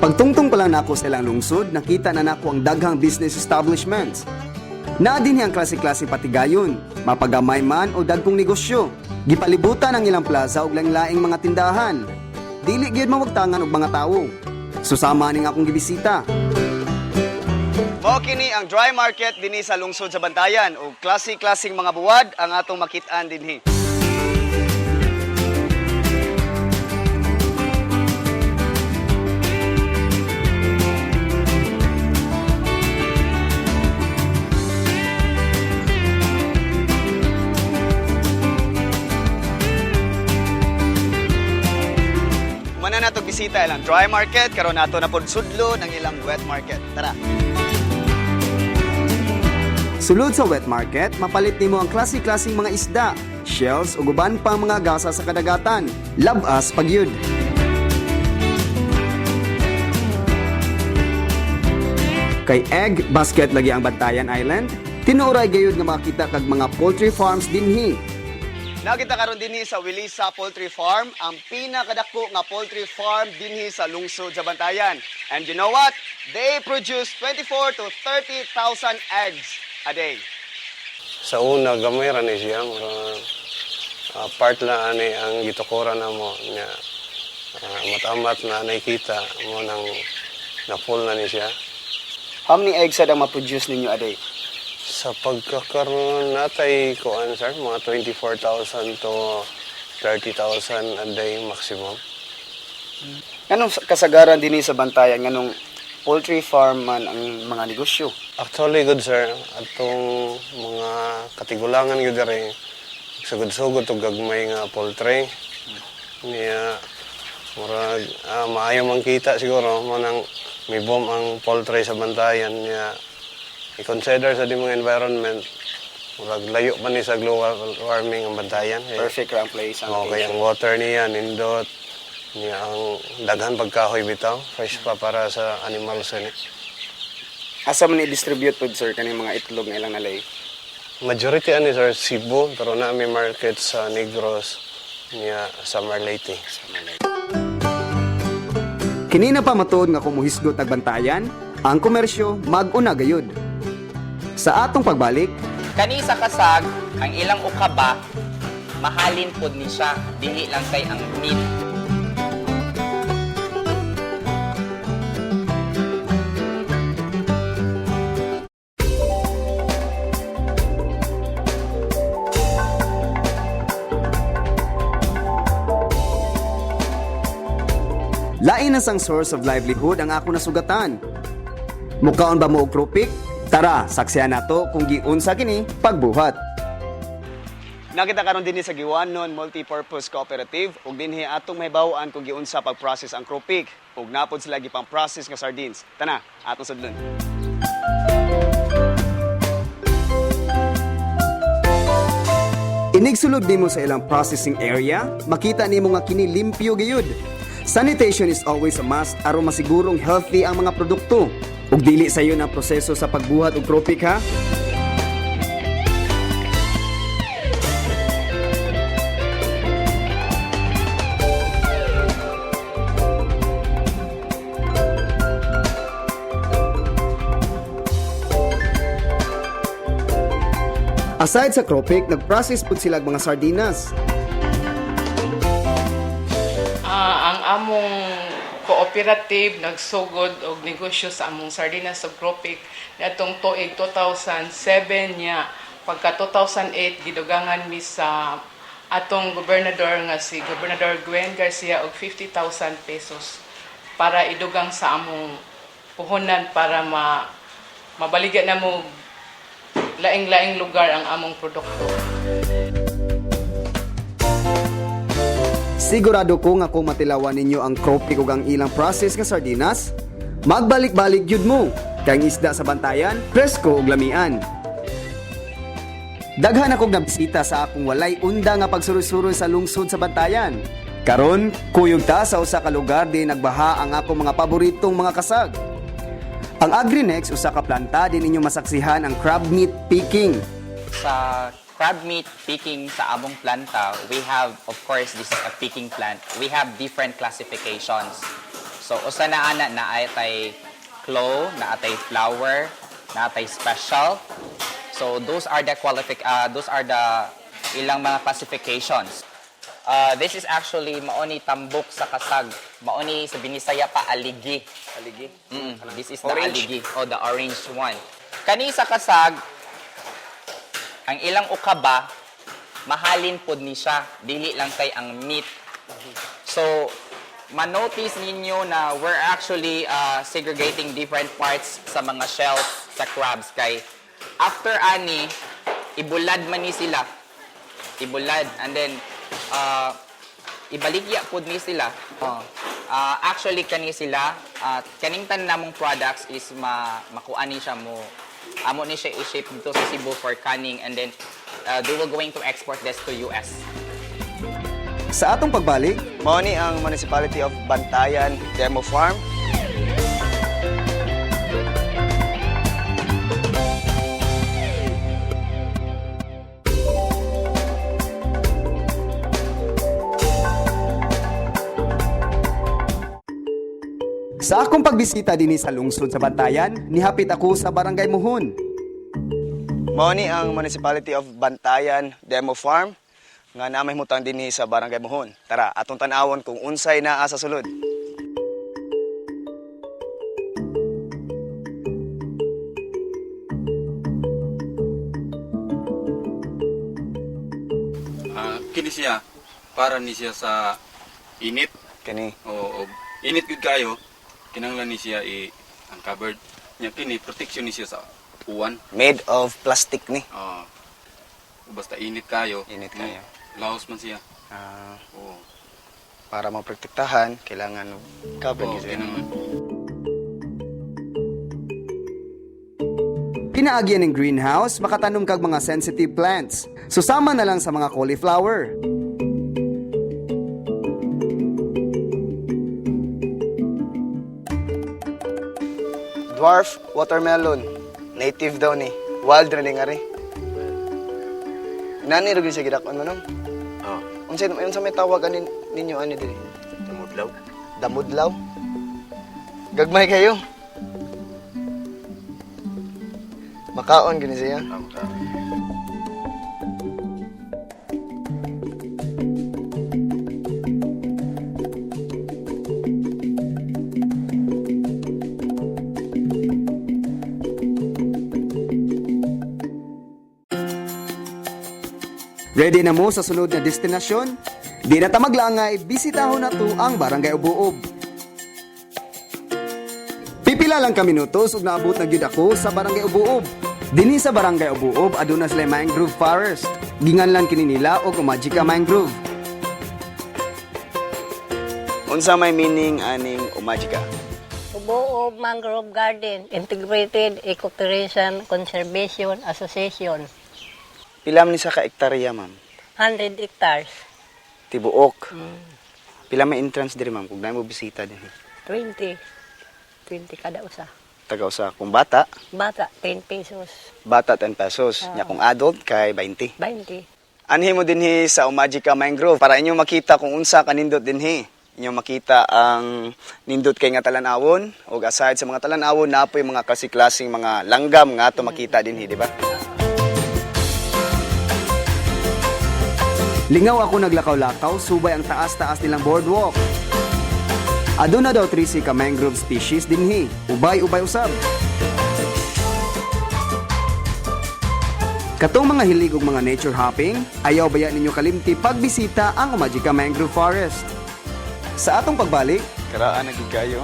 Pagtungtong pa lang nako sa ilang lungsod, nakita na nako ang daghang business establishments. Naa din ang klase-klase patigayon, mapagamay man o dagkong negosyo. Gipalibutan ang ilang plaza og laing-laing mga tindahan. Dili gyud mawagtangan og mga tawo. Susama ning akong gibisita. Mao kini ang dry market dinhi sa lungsod sa Bantayan ug klase-klaseng mga buwad ang atong makit-an dinhi. Muna na itong bisita ilang dry market, karon nato na pod sudlo ng ilang wet market. Tara! Sulod sa wet market, mapalit nimo ang klase-klaseng mga isda, shells o guban pang mga gasa sa kadagatan. Labas pagyud. Kay egg basket lagi ang Bantayan Island, tinuray gayud nga makita kag mga poultry farms dinhi. Nakita karon dinhi sa Wilisa Poultry Farm, ang pinakadako nga poultry farm dinhi sa lungsod sa Bantayan. And you know what? They produce 24 to 30,000 eggs a day. Sa una, gamay ra ni siya. Part na ani ang gitukuran na mo niya. Matamat na nakita mo nang na full na ni siya. How many eggs sad ang ma-produce ninyo a day? Sa pagkakaroon natay kuan sir, mga 24,000 to 30,000 a day maximum. Anong kasagaran dinhi sa Bantayan nganong poultry farm man ang mga negosyo? Actually good sir, atong mga katigulangan gyud diri sugod-sugod og gagmay nga poultry. Niya murag maayo man kita siguro mo nang may boom ang poultry sa Bantayan niya. I-consider sa dimong environment, murag layo pa ni sa global warming ang Bantayan. Perfect ra ang place ang Okay, ang water niya, nindot, niya ang daghan pagkahoy bitaw, fresh pa para sa animals ni. Asa man i-distribute pod sir kaning mga itlog nga ilang nalay? Majority ani sir Cebu, pero na may market sa Negros, niya sa Leyte. Kini na pa matuod nga kumuhisgot ang Bantayan, ang komersyo mag-una gayud. Sa atong pagbalik, Kani sa kasag, ang ilang ukaba, mahalin pod ni siya, dili lang kay ang meat. lain na sang source of livelihood ang ako nasugatan. Mukaon ba mo og krupik? Tara, saksihan nato kung giunsa kini pagbuhat. Nakita karon dinhi sa Giwanon Multipurpose Cooperative ug dinhi atong mahibaw-an kung giunsa pag-process ang krupik ug napod sila gipang-process nga sardines. Tana, atong sudlon. Inigsulod nimo sa ilang processing area, makita nimo nga kini limpyo gayud. Sanitation is always a must aron masigurong healthy ang mga produkto. Ug dili sayo ang proseso sa pagbuhat og krupik ha. Aside sa krupik, nag-process pud sila mga sardinas. Ang among cooperative nagsugod og negosyo sa among sardinas ug krupik niadtong tuig 2007 niya pagka 2008 gidugangan mi sa atong gobernador nga si Gobernador Gwen Garcia og 50,000 pesos para idugang sa among puhunan para mabaligyan na mo laing-laing lugar ang among produkto. Sigurado ko nga kung matilawan ninyo ang krupik ug ang ilang process nga sardinas, magbalik-balik jud mo. Kay ang isda sa Bantayan, presko ug lamian. Daghan akong nabisita sa akong walay unda nga pagsuroy-suroy sa lungsod sa Bantayan. Karon, kuyog ta sa usa ka lugar di nagbaha ang akong mga paboritong mga kasag. Ang Agrinex usa ka planta din ninyo masaksihan ang crab meat picking. Sa crab meat picking sa among planta, we have, of course, this is a picking plant. We have different classifications. So usa na ana na atay claw, na atay flower, na atay special. So those are the ilang mga classifications. This is actually maoni tambok sa kasag. Maoni sa Binisaya pa aligi. Aligi. This is the Orange. aligi o the orange one. Kani sa kasag, ang ilang ukaba, mahalin pod ni siya, dili lang kay ang meat. So, ma-notice ninyo na we're actually segregating different parts sa mga shells sa crabs kay after ani, ibulad man ni sila. Ibulad and then ibaligya pod ni sila. Actually kani sila kaning tanan namong products is makuha ni siya mo amo ni siya i-ship dito sa Cebu for canning and then they will going to export this to US. Sa atong pagbalik, Mao ni ang Municipality of Bantayan Demo Farm. sa akong pagbisita dinhi sa lungsod sa Bantayan, nihapit ako sa Barangay Muhon. Mao ni ang Municipality of Bantayan Demo Farm nga namay mutang dinhi sa Barangay Muhon. Tara, atong tan-awon kung unsay naa sa sulod. Kini siya para ni siya sa init Kani. o init gud kayo kinahanglan ni siya ang covered nya kini protection ni siya sa uwan. Made of plastic ni. Basta init kayo. Init kayo. Laos man siya. Ah, Oo. para maprotektahan, kailangan cover Oo, ni siya. kinahanglan. Pinaagyan ng greenhouse, makatanom kag mga sensitive plants. Susama na lang sa mga cauliflower. Dwarf watermelon. Native daw ni. Wild ra ni nga ri. Nani ra gyud siya gidakon mo nung? Unsa may tawag ani ninyo ani diri? Damudlaw. Damudlaw. Gagmay kayo. Makaon gini siya. Ready na mo sa sunod na destinasyon? Di na ta maglangay, bisitahon na to ang Barangay Ubuob. Pipila lang ka minutos ug naabot na gyud ako sa Barangay Ubuob. Dinhi sa Barangay Ubuob aduna sila mangrove forest. Ginganlan kini nila og Umagica Mangrove. Unsa may meaning aning Umagica? Ubuob Mangrove Garden, Integrated Ecotourism Conservation Association, Pila man ni sa ka hektarya, ma'am? 100 hectares, Tibuok. Pila may entrance diri, ma'am, kung na mo bisita din. 20 kada usa. Taga usa kung bata, Bata, 10 pesos, bata 10 pesos. Nya kung adult kay 20. 20. Anhi mo dinhi sa Umagica Mangrove para inyo makita kung unsa kanindot dinhi. Inyo makita ang nindot kay nga talan-awon ug aside sa mga talan-awon napoy mga klase-klaseng mga langgam nga ato makita dinhi, di ba? Lingaw ako naglakaw-lakaw, subay ang taas-taas nilang boardwalk. Aduna daw 3 ka mangrove species dinhi, ubay-ubay usab. Katong mga hilig ug mga nature hopping, ayaw baya ninyo kalimti pagbisita ang Umagica Mangrove Forest. Sa atong pagbalik, Karaan na gid kayo.